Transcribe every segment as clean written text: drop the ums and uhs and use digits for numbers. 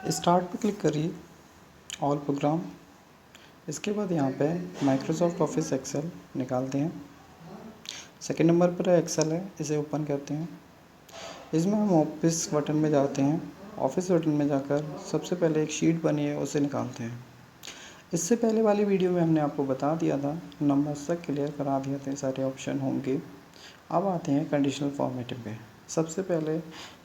Start पे click करिए, all programme. इसके बाद यहाँ पे माइक्रोसॉफ्ट ऑफिस एक्सेल निकालते हैं। सेकंड नंबर पर एक्सेल है, इसे ओपन करते हैं। इसमें हम ऑफिस बटन में जाते हैं। ऑफिस बटन में जाकर सबसे पहले एक शीट बनी है उसे निकालते हैं। इससे पहले वाली वीडियो में हमने आपको बता दिया था, नंबर्स तक क्लियर करा दिए थे, सारे ऑप्शन होंगे। अब आते हैं कंडीशनल फॉर्मेटिंग पे। सबसे पहले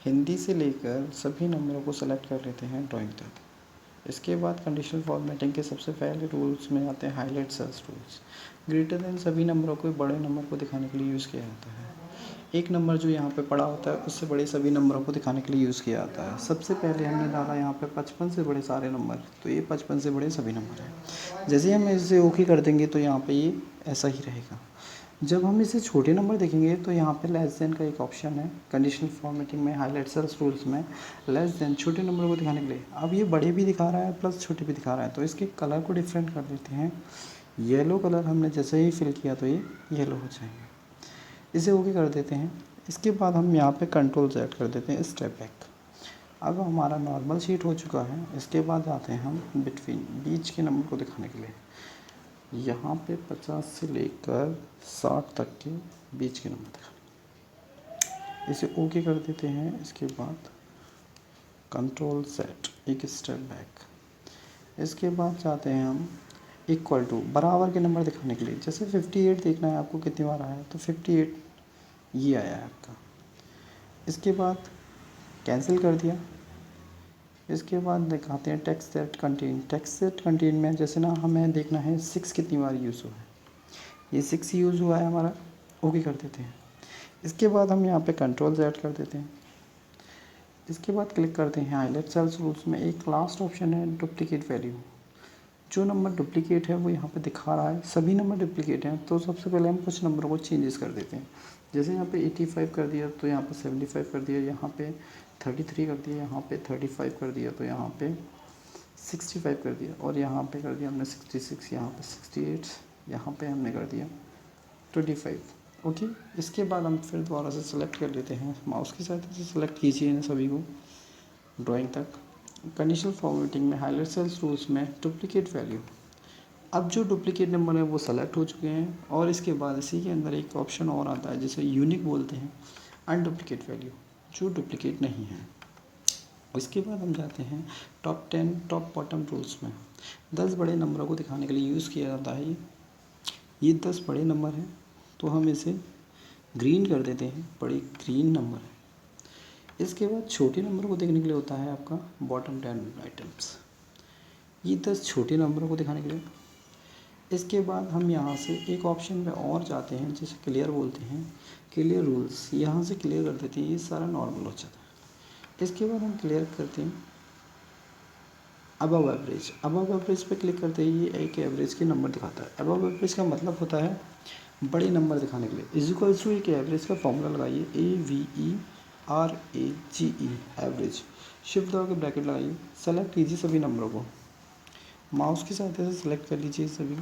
हिंदी से लेकर सभी नंबरों को सेलेक्ट कर लेते हैं ड्राइंग तक। इसके बाद कंडीशनल फॉर्मेटिंग के सबसे पहले रूल्स में आते हैं highlight cells rules. Greater than सभी नंबरों को बड़े नंबर को दिखाने के लिए यूज़ किया जाता है। एक नंबर जो यहाँ पे पड़ा होता है उससे बड़े सभी नंबरों को दिखाने के लिए यूज़ किया जाता है। सबसे पहले हमने डाला यहाँ पे 55 से बड़े सारे नंबर, तो ये 55 से बड़े सभी नंबर हैं। जैसे ही हम इसे ओके कर देंगे तो यहाँ पे ये ऐसा ही रहेगा। जब हम इसे छोटे नंबर देखेंगे तो यहाँ पे लेस देन का एक ऑप्शन है कंडीशनल फॉर्मेटिंग में, हाईलाइट सेल्स रूल्स में लेस देन छोटे नंबर को दिखाने के लिए। अब ये बड़े भी दिखा रहा है प्लस छोटे भी दिखा रहा है, तो इसके कलर को डिफरेंट कर देते हैं। येलो कलर हमने जैसे ही फिल किया तो ये येलो हो जाएंगे। इसे ओके कर देते हैं। इसके बाद हम यहाँ पे कंट्रोल सेट कर देते हैं स्टेप बैक। अब हमारा नॉर्मल शीट हो चुका है। इसके बाद आते हैं हम बिटवीन, बीच के नंबर को दिखाने के लिए। यहाँ पे 50 से लेकर 60 तक के बीच के नंबर दिखाने, इसे ओके कर देते हैं। इसके बाद कंट्रोल सेट, एक स्टेप बैक। इसके बाद चाहते हैं हम इक्वल टू, बराबर के नंबर दिखाने के लिए। जैसे 58 देखना है आपको कितनी बार आया है, तो 58 ये आया है आपका। इसके बाद कैंसिल कर दिया। इसके बाद दिखाते हैं text set contain. Text set contain में जैसे ना हमें देखना है 6 कितनी बार यूज़ हुआ है, ये 6 यूज़ हुआ है हमारा, ओके कर देते हैं। इसके बाद हम यहाँ पे कंट्रोल सेट कर देते हैं। इसके बाद क्लिक करते हैं हाईलाइट सेल्स रूल्स में। एक लास्ट ऑप्शन है डुप्लीकेट वैल्यू। जो नंबर डुप्लीकेट है वो यहाँ पे दिखा रहा है, सभी नंबर डुप्लीकेट हैं, तो सबसे पहले हम कुछ नंबरों को चेंजेस कर देते हैं। जैसे यहाँ पे 85 कर दिया तो यहाँ पे 75 कर दिया, यहाँ पे 33 कर दिया, यहाँ पे 35 कर दिया, तो यहाँ पे 65 कर दिया, और यहाँ पे कर दिया हमने 66, यहाँ पे 68, यहाँ पे हमने कर दिया 25। ओके। इसके बाद हम फिर दोबारा से सेलेक्ट कर लेते हैं, माउस की सहायता से सेलेक्ट कीजिए इन सभी को ड्राइंग तक। कंडीशनल फॉर्मेटिंग में हाईलाइट सेल्स रूल्स में डुप्लीकेट वैल्यू। अब जो डुप्लीकेट नंबर है वो सेलेक्ट हो चुके हैं, और इसके बाद इसी के अंदर एक ऑप्शन और आता है जिसे यूनिक बोलते हैं, अनडुप्लीकेट वैल्यू, जो डुप्लीकेट नहीं है। इसके बाद हम जाते हैं टॉप 10 टॉप बॉटम रूल्स में। 10 बड़े नंबरों को दिखाने के लिए यूज़ किया जाता है। ये 10 बड़े नंबर हैं, तो हम इसे ग्रीन कर देते हैं, बड़े ग्रीन नंबर है। इसके बाद छोटे नंबर को देखने के लिए होता है आपका बॉटम 10 आइटम्स, ये 10 छोटे नंबरों को दिखाने के लिए। इसके बाद हम यहाँ से एक ऑप्शन में और जाते हैं जिसे क्लियर बोलते हैं, क्लियर रूल्स। यहाँ से क्लियर कर देते हैं, ये सारा नॉर्मल हो जाता है। इसके बाद हम क्लियर करते हैं अबव एवरेज। अबव एवरेज पे क्लिक करते ही ये एक एवरेज के नंबर दिखाता है। अबव एवरेज का मतलब होता है बड़े नंबर दिखाने के लिए। इक्वल्स टू एक एवरेज का फॉर्मूला लगाइए, AVERAGE, एवरेज। शिफ्ट दबा के ब्रैकेट लगाइए, सेलेक्ट कीजिए सभी नंबरों को, माउस की सहायता से सेलेक्ट कर लीजिए सभी,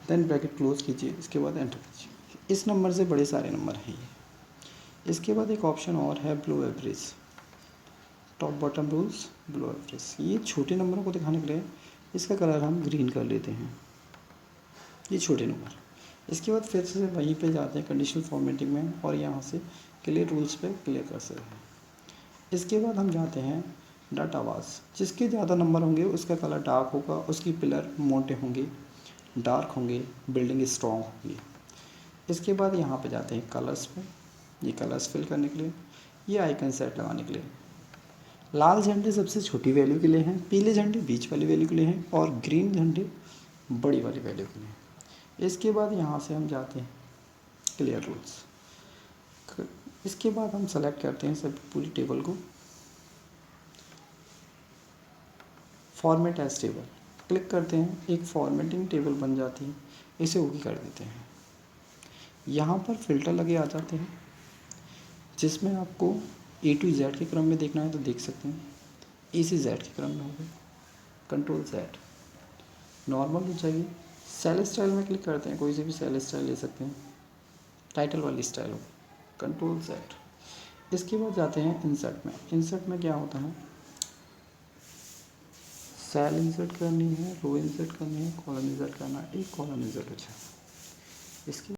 देन ब्रैकेट क्लोज कीजिए। इसके बाद एंटर कीजिए। इस नंबर से बड़े सारे नंबर हैं ये। इसके बाद एक ऑप्शन और है blow average, top bottom rules blow average. ये छोटे नंबरों को दिखाने के लिए इसका कलर हम ग्रीन कर लेते हैं, ये छोटे नंबर। इसके बाद फिर से वहीं पे जाते हैं कंडीशनल फॉर्मेटिंग में, और यहाँ से क्लियर रूल्स पे क्लियर कर सकते हैं। इसके बाद हम जाते हैं डाटा आवाज़। जिसके ज़्यादा नंबर होंगे उसका कलर डार्क होगा, उसकी पिलर मोटे होंगे, डार्क होंगे, बिल्डिंग स्ट्रॉन्ग होगी। इसके बाद यहाँ पे जाते हैं कलर्स पे, ये कलर्स फिल करने के लिए, ये आइकन सेट लगाने के लिए। लाल झंडे सबसे छोटी वैल्यू के लिए हैं, पीले झंडे बीच वाली वैल्यू के लिए हैं, और ग्रीन झंडे बड़ी वाली वैल्यू के लिए हैं। इसके बाद यहाँ से हम जाते हैं क्लियर रूल्स। इसके बाद हम सेलेक्ट करते हैं सब पूरी टेबल को, फॉर्मेट एज टेबल क्लिक करते हैं, एक फॉर्मेटिंग टेबल बन जाती है, इसे ओके कर देते हैं। यहाँ पर फिल्टर लगे आ जाते हैं, जिसमें आपको A to Z के क्रम में देखना है तो देख सकते हैं, A से Z के क्रम में होगा, कंट्रोल Z, नॉर्मल हो चाहिए। सेल स्टाइल में क्लिक करते हैं, कोई से भी सेल स्टाइल ले सकते हैं, टाइटल वाली स्टाइल हो, कंट्रोल Z। इसके बाद जाते हैं इंसर्ट में। इंसर्ट में क्या होता है, सेल इंसर्ट करनी है, रो इंसर्ट करनी है, कॉलम इंसर्ट करना है, एक कॉलम इंसर्ट अच्छा। इसके